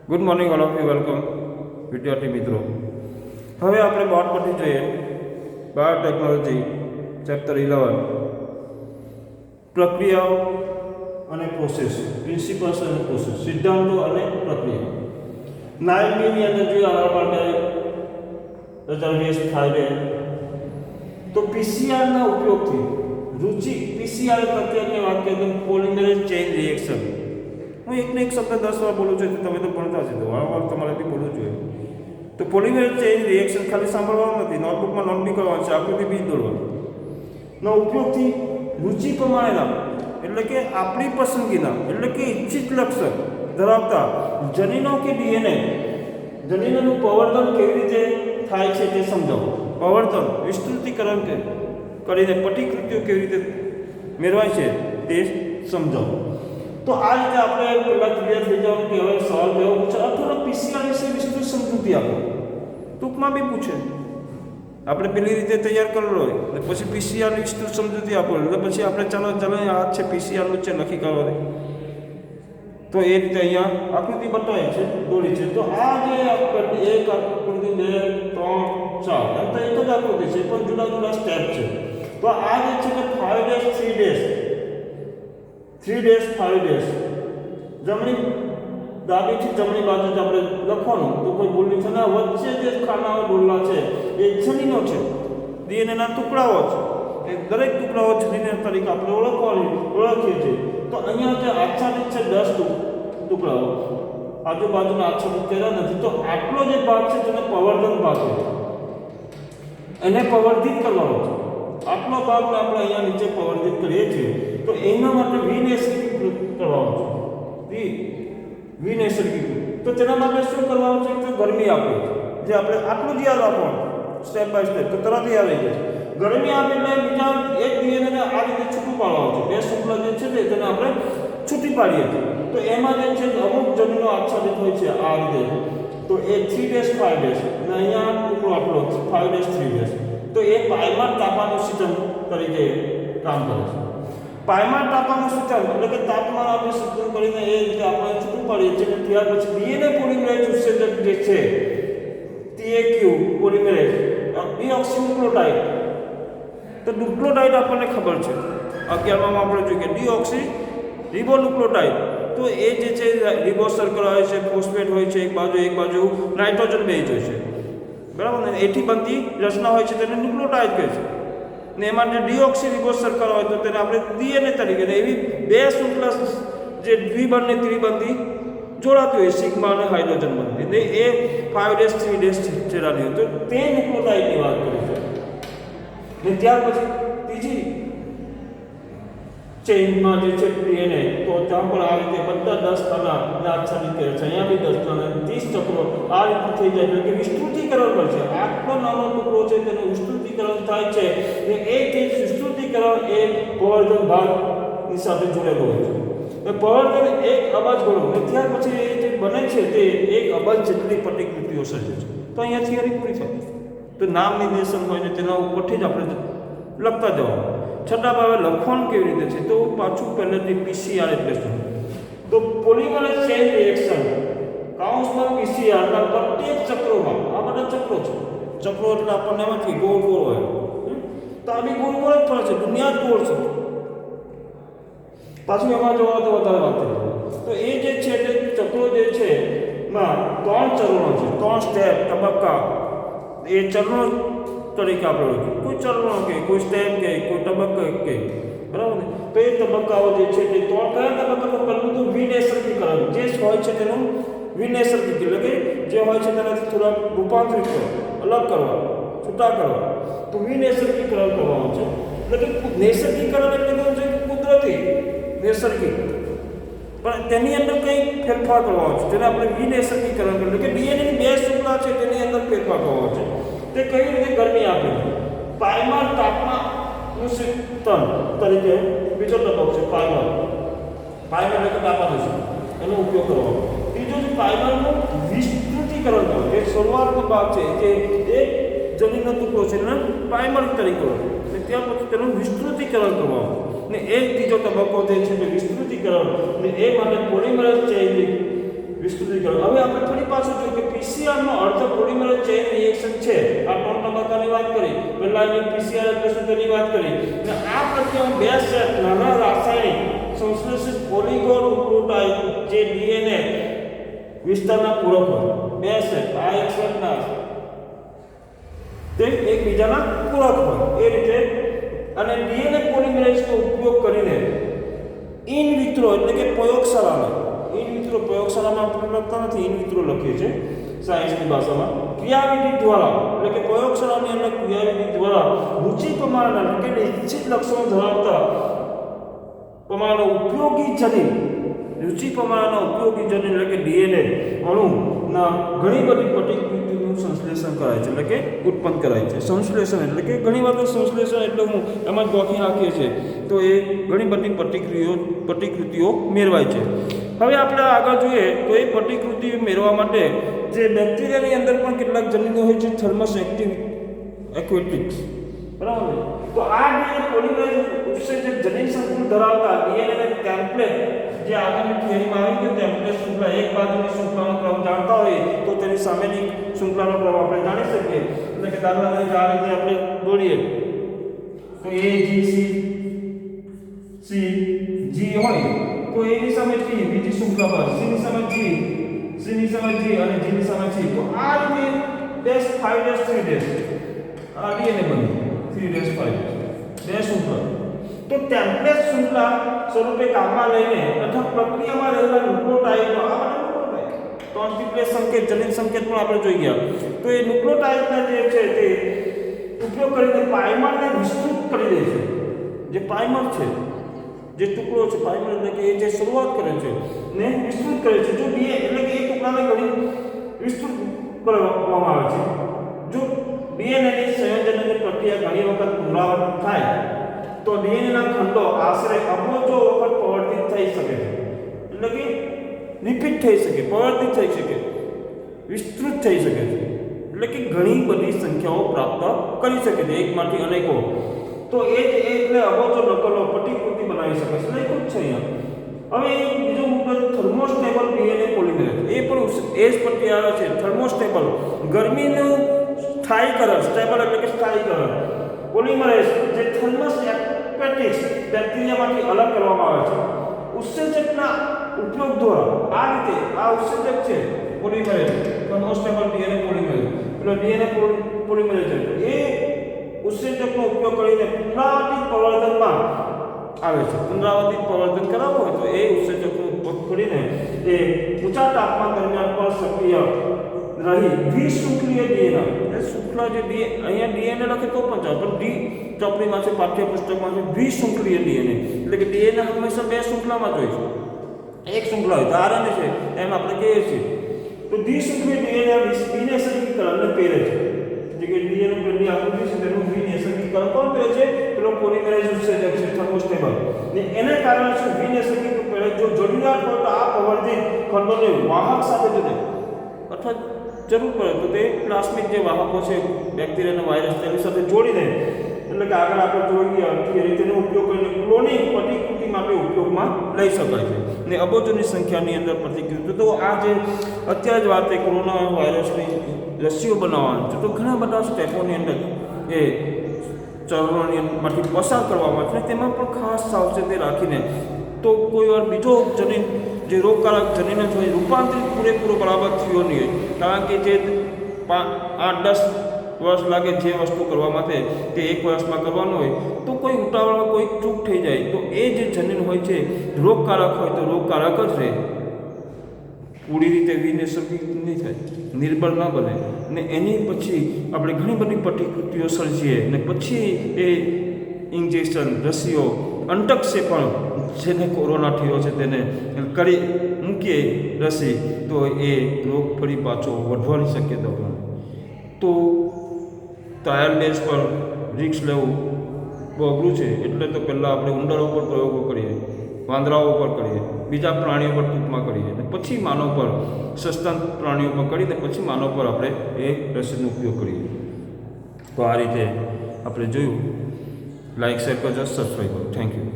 Good morning all of you welcome વિદ્યાર્થી મિત્રો. હવે આપણે બોર્ડ પરથી જોઈએ બાયોટેકનોલોજી ચેપ્ટર 11 પ્રક્રિયાઓ અને પ્રોસેસ, પ્રિન્સિપલ્સ અને પ્રોસેસ, સિદ્ધાંતો અને પ્રક્રિયા. 9ની અંદર જોયું આના માટે રઝર્વેશ થાય છે તો પીસીઆરના ઉપયોગથી રુચિ પીસીઆર પ્રક્રિયાની વાત કરીએ તો પોલિમરેઝ ચેઇન રિએક્શન. હું એકને એક શબ્દ 10 વાર બોલું છું, તમે તો ભણતા છો, વારંવાર તમારાથી બોલવું જોઈએ. તો પોલિમરેઝ ચેઇન રિએક્શન ખાલી સાંભળવાનું નથી, નોટબુકમાં નોટ બી કરવાનું છે, આકૃતિ બી દોરવાની. નો ઉપયોગથી રુચિ પ્રમાણેના એટલે કે આપણી પસંદગીના એટલે કે ઇચ્છિત લક્ષણ ધરાવતા જનીનો કે ડીએનએ જનીનોનું પ્રવર્તન કેવી રીતે થાય છે તે સમજાવો. પ્રવર્તન વિસ્તૃતીકરણ કરીને પ્રતિકૃતિઓ કેવી રીતે મેળવાય છે તે સમજાવો. તો આ રીતે આપણે પહેલાં ક્લિયર થઈ જવાનું કે હવે સવાલ કયો પૂછે અથવા પીસીઆર વિશે વિસ્તૃત સમજૂતી આપો, ટૂંકમાં બી પૂછે. આપણે પેલી રીતે તૈયાર કરેલો હોય અને પછી પીસીઆરની વિસ્તૃત સમજૂતી આપો એટલે પછી આપણે ચાલો આ છે પીસીઆરનું છે લખી કરવાની. તો એ રીતે અહીંયા આકૃતિ બતાવી છે, દોરી છે. તો આ જે એક આકૃતિ 2 3 4 એમ તો એક જ આકૃતિ છે પણ જુદા જુદા સ્ટેપ છે. તો આ જે છે કે 5 ડેશ 3 ડેશ 3 ડેશ 5 ડેશ જમણી ડાબીથી જમણી બાજુ આપણે લખવાનું તો કોઈ ભૂલ નહીં થાય. વચ્ચે જે ખાનાઓ ડોલા છે એ જનીનો છે, ડીએનએના ટુકડાઓ છે. એ દરેક ટુકડાઓ જનીનો તરીકે આપણે ઓળખીએ છીએ. તો અહીંયા જે આચ્છાદિત છે 10 ટુકડાઓ, આજુબાજુના આચ્છાદિત કર્યા નથી. તો આટલો જે ભાગ છે તેને પ્રવર્ધન ભાગ છે, એને પ્રવર્ધિત કરવાનો છે. આટલો ભાગને આપણે અહીંયા નીચે પ્રવર્ધિત કરીએ છીએ તો એના માટે વિનૈસર્ગિક કરવાનો છે. વિનૈસર્ગિક તો તેના માટે શું કરવાનું છે? તો ગરમી આપે, જે આપણે આટલું જ યાદ રાખવાનું સ્ટેપ બાય સ્ટેપ, તો તરત યાદ આવી જશે. ગરમી આપે એટલે બીજા એક ડીએનએને આ રીતે છૂટું પાડવાનું છે. બે શુક્લ જે છે તેને આપણે છૂટી પાડીએ છીએ. તો એમાં જે છે અમુક જમીનો આચ્છાદિત હોય છે આ રીતે. તો એ 3 ડેશ 5 ડેશ અને અહીંયા ટુકડો આપણો 5 ડેશ 3 ડેશ. તો એ પાયમાર તાપમાનનું સિસ્ટમ તરીકે કામ કરે છે. પાયમાર તાપમાનનું સિસ્ટમ એટલે કે તાપમાન આપણે સિસ્ટમ કરીને એ રીતે આપણે છૂટું પાડીએ છીએ. ત્યાર પછી ડીએનએ પોલિમરેઝ ઉત્સેચક જે છે ટીએક્યુ પોલિમરેઝ ડીઓક્સીન્યુક્લિયોટાઇડ. તો ન્યુક્લિયોટાઇડ આપણને ખબર છે, 11માં આપણે જોઈએ કે ડીઓક્સી રિબોન્યુક્લિયોટાઇડ. તો એ જે છે રિબો સર્કલ હોય છે, ફોસ્ફેટ હોય છે, એક બાજુ નાઇટ્રોજન બેઝ હોય છે, બરાબર ને. એથી બનતી રચના હોય છે તેને ન્યુક્લિયોટાઇડ કહે છે. ને એમાં જે ડીઓક્સી રિબો સર્કલ હોય તો તેને આપણે ડીએનએ તરીકે, એવી બે શૃંખલા જે દ્વિબંધ ને ત્રિબંધી જોડાતી હોય, સિગ્મા અને હાઇડ્રોજન બંધી, ને એ 5 ડેશ 3 ડેશ જેડાની હોય તો તે ન્યુક્લિયોટાઇડની વાત કરી છે. ને ત્યાર પછી ત્રીજી ચેઇનમાં જે છે ડીએનએ, તો ત્યાં પણ આ રીતે બધા 10 ખાના આચ્છાદિત કરે છે. અહીંયા બી 10 ખાના 30 ચક્રો આ રીતે થઈ જાય એટલે કે વિસ્તૃતીકરણ પર છે. આટલો નાનો ટુકડો છે તેનું વિસ્તૃતીકરણ થાય છે. ને એ જે વિસ્તૃતીકરણ એ પ્રવર્ધન ભાગની સાથે જોડેલો હોય છે. એ પ્રવર્ધન 1 અબજ ગણો ને ત્યાર પછી એ જે બને છે તે 1 અબજ જેટલી પ્રતિકૃતિઓ સર્જે છે. તો અહીંયા થિયરી પૂરી થાય. તો નામ નિર્દેશન હોય ને તેના ઉપરથી જ આપણે લખતા જવાનું. છતાં હવે લખવાનું કેવી રીતે છે તો પાછું પહેલેથી પીસીઆર એટલે શું? તો પોલિમરેઝ ચેઇન રિએક્શન કાઉન્સમાં પીસીઆરના પ્રત્યેક ચક્રોમાં આ બધા ચક્રો છે. ચક્રો એટલે આપણને એમાંથી ગોળ હોય, તો આ બી ગોળ જ પડે છે, દુનિયા જ ગોળ છે. પાછું એમાં જોવા તો વધારે વાત થઈ. તો એ જે છે તે ચક્રો જે છે માં 3 ચરણો છે, 3 સ્ટેપ તબક્કા. એ ચરણો તરીકે આપણે ઓળખીએ. કોઈ ચરણો કે કોઈ સ્ટેપ કે કોઈ તબક્કો કે, બરાબર ને. તો એ તબક્કાઓ જે છે તે 3 કયા તબક્કાનો? પહેલું તો વિનૈસર્ગીકરણ, જે હોય છે તેનું વિનૈસર્ગિક એટલે કે જે હોય છે તેનાથી થોડા રૂપાંતરિત કરવા, અલગ કરવા, છૂટા કરવા. તો વિનૈસર્ગીકરણ કરવાનું છે. એટલે કે નૈસર્ગીકરણ એટલે કેવું છે? કુદરતી નૈસર્ગિક, પણ તેની અંદર કંઈ ફેરફાર કરવાનો છે જેને આપણે વિનૈસર્ગીકરણ કહીએ. એટલે કે ડીએનએની 2 શુક્લા છે તેની અંદર ફેરફાર કરવાનો છે. તે કઈ રીતે ગરમી આપે? પાયમાર તાપમાનનું સિસ્ટમ તરીકે બીજો તબક્કો છે પાયમાર એટલે કે તાપમાન છે, એનો ઉપયોગ કરવાનો. ત્રીજો છે પાયમારનું વિસ્તૃતીકરણ કરવું. એ શરૂઆતનો ભાગ છે જે એક જમીનનો ટુકડો છે એને પાયમાર તરીકે ઓળખે. ત્યાં પછી તેનું વિસ્તૃતીકરણ કરવાનું. ને એ ત્રીજો તબક્કો જે છે તે વિસ્તૃતીકરણ. ને એ માટે પોલિમરેઝ ચેઇન વિસ્તૃતીકરણ. હવે આપણે ફરી પાછું જોયું કે પીસીઆરનો અર્થ પોલિમરેજ ચેઇન રિએક્શન છે. આ 3 તબક્કાની વાત કરી. પહેલા મેં પીસીઆર એટલે શું તેની વાત કરી. અને આ પ્રક્રિયામાં બે સેટ નાના રાસાયણિક સંશ્લેષિત ઓલિગોન્યુક્લિયોટાઇડ જે ડીએનએ વિસ્તારના પૂરક હોય. બે સેટ આ એક સેટના તે એકબીજાના પૂરક હોય એ રીતે. અને ડીએનએ પોલિમરેઝનો ઉપયોગ કરીને ઇન વિટ્રો એટલે કે પ્રયોગશાળામાં આપણે લખતા નથી, ઇન વિટ્રો લખીએ છીએ સાયન્સની ભાષામાં. ક્રિયાવિધિ દ્વારા એટલે કે પ્રયોગશાળાની અંદર ક્રિયાવિધિ દ્વારા રુચિ પ્રમાણના એટલે કે નિશ્ચિત લક્ષણો ધરાવતા પ્રમાણનો ઉપયોગી જનીન એટલે કે ડીએનએ અણુના ઘણી બધી પ્રતિકૃતિનું સંશ્લેષણ કરાય છે એટલે કે ઉત્પન્ન કરાય છે. સંશ્લેષણ એટલે કે ઘણી વાર સંશ્લેષણ એટલે હું એમાં ગોખી નાખીએ છીએ તો એ ઘણી બધી પ્રતિકૃતિઓ મેળવાય છે. હવે આપણે આગળ જોઈએ તો એ પ્રતિકૃતિઓ મેળવવા માટે જે બેક્ટેરિયાની અંદર પણ કેટલાક જનીનો હોય છે થર્મસ એક્વેટિક્સ, બરાબર. તો આ ડીએનએ પોલિમરેઝ ઉત્સેચક જનીન સંકુલ ધરાવતા ડીએનએ ટેમ્પલેટ જે આગળની થિયરીમાં આવી ગયું ટેમ્પલેટ શૃંખલા એક બાજુની શૃંખલાનો ક્રમ જાણતા હોઈએ તો તેની સામેની શૃંખલાનો ક્રમ આપણે જાણી શકીએ. એટલે કે દાખલા તરીકે આ રીતે આપણે દોરીએ તો A G C G હોય તો A ની સામે T બીજી શૃંખલા પર, C ની સામે G, C ની સામે G અને G ની સામે C. તો આ રીતે ડેશ 5 ડેશ 3 ડેશ આ ડીએનએ બને 3 ડેશ 5 બે શૃંખલા. તો ટેમ્પલેટ શૃંખલા સ્વરૂપે કામમાં લઈને તથા પ્રક્રિયામાં રહેલા ન્યુક્લિયોટાઇડનો ટ્રાન્સક્રિપ્ટેશન સંકેત જનીન સંકેત પણ આપણે જોઈ ગયા. તો એ ન્યુક્લિયોટાઇડના જે છે તે ઉપયોગ કરીને પ્રાઇમરને વિસ્તૃત કરી દે છે. જે પ્રાઇમર છે જે ટુકડો છે પ્રાઇમર એટલે કે એ જે શરૂઆત કરે છે ને વિસ્તૃત કરે છે. જો ડીએનએ એટલે કે એ ટુકડાને ઘણી વિસ્તૃત કરવામાં આવે છે. જો ડીએનએની સંયોજનની પ્રક્રિયા ઘણી વખત પુનરાવર્તિત થાય તો ડીએનએના ખંડો આશરે અબજો વખત પરિવર્તિત થઈ શકે છે. એટલે કે રિપીટ થઈ શકે, પરિવર્તિત થઈ શકે, વિસ્તૃત થઈ શકે છે. એટલે કે ઘણી બધી સંખ્યાઓ પ્રાપ્ત કરી શકે છે, એકમાંથી અનેકો. તો એ જ એટલે અબજો નકલો પ્રતિકૃતિ બનાવી શકે છે. એટલે ખૂબ છે અહીંયા. હવે બીજો મુદ્દો થર્મોસ્ટેબલ ડીએનએ પોલિમરેઝ. એ પણ એ જ પ્રક્રિયા છે થર્મોસ્ટેબલ. ગરમીનું સ્થાયીકરણ, સ્ટેબલ એટલે કે સ્થાયીકરણ પોલિમરેઝ જે થર્મસ એક્વેટિક્સ બેક્ટેરિયામાંથી અલગ કરવામાં આવે છે. ઉત્સેચકના ઉપયોગ દ્વારા આ રીતે આ ઉત્સેચક છે પોલિમરેઝ થર્મોસ્ટેબલ ડીએનએ પોલિમરેઝ એટલે ડીએનએ પોલિમરેઝ એ ઉત્સેચકનો ઉપયોગ કરીને પુનરાવર્તિત પરિવર્તનમાં આવે છે. પુનરાવર્તિત પરિવર્તન કરાવવું હોય તો એ ઉત્સેચકનો ઉપયોગ કરીને એ ઊંચા તાપમાન દરમિયાન પણ સક્રિય રહી દ્વિશૃંખલીય ડીએનએ એ શૃંખલા જે અહીંયા ડીએનએ લખે તો પણ ચાલે, પણ ડી ચોપડીમાં છે પાઠ્યપુસ્તકમાં છે દ્વિશૃંખલીય ડીએનએ એટલે કે ડીએનએ હંમેશા બે શૃંખલામાં જ હોય છે. એક શૃંખલા હોય તો આરએનએ છે એમ આપણે કહીએ છીએ. તો દ્વિશૃંખલીય ડીએનએ વિનૈસર્ગીકરણને પહેરે છે. જે કે ડીએનએ પેલી આકૃતિ છે તેનું વિનૈસર્ગીકરણ કોણ કરે છે? પેલો પોલિમરેઝ ઉત્સેચક છે થર્મોસ્ટેબલ. ને એને કારણે શું વિનૈસર્ગીકરણ પહેરે જો જરૂરિયાત હોય તો આ પ્રવર્તિત ખંડોને વાહક સાથે જોડે અથવા જરૂર પડે તો તે પ્લાસ્મિક જે વાહકો છે બેક્ટેરિયા અને વાયરસ તેની સાથે જોડી દે. એટલે કે આગળ આપણે જોઈ ગયા થિયરી તેનો ઉપયોગ કરીને ક્લોનિંગ પ્રતિકૃતિ માટે ઉપયોગમાં લઈ શકાય છે. ને અબજોની સંખ્યાની અંદર પ્રતિકૃતિ. તો આ જે અત્યારે જ વાત એ કોરોના વાયરસની રસીઓ બનાવવાની છે તો ઘણા બધા સ્ટેપોની અંદર એ ચરણોમાંથી પસાર કરવામાં છે. તેમાં પણ ખાસ સાવચેતી રાખીને તો કોઈ વાર બીજો જનીન જે રોગકારક જનીન હોય રૂપાંતરિત પૂરેપૂરો બરાબર થયો નહીં હોય. કારણ કે જે 8-10 વર્ષ લાગે જે વસ્તુ કરવા માટે તે 1 વર્ષમાં કરવાનું હોય તો કોઈ ઉતાવળમાં કોઈ ચૂક થઈ જાય તો એ જે જનીન હોય છે રોગકારક હોય તો રોગકારક જ રહે, પૂરી રીતે વિનૈસર્ગિક નહીં થાય, નિર્બળ ન બને. ને એની પછી આપણે ઘણી બધી પ્રતિકૃતિઓ સર્જીએ ને પછી એ ઇન્જેક્શન રસીઓ અંતક્ષેપણ જેને કોરોના થયો છે તેને કરી મૂકીએ રસી તો એ રોગ ફરી પાછો વધવાની શક્યતા બને. તો ટ્રાયલ બેઝ પર રિસ્ક લેવું બહુ અઘરું છે. એટલે તો પહેલાં આપણે ઉંદરો પર પ્રયોગો કરીએ, વાંદરાઓ પર કરીએ, બીજા પ્રાણીઓ પર ટૂંકમાં કરીએ અને પછી માનવ પર સસ્તન પ્રાણીઓ પર કરીને પછી માનવ પર આપણે એ રસીનો ઉપયોગ કરીએ. તો આ રીતે આપણે જોયું. લાઈક શેર કરજો, સબસ્ક્રાઈબ કરો. Thank you.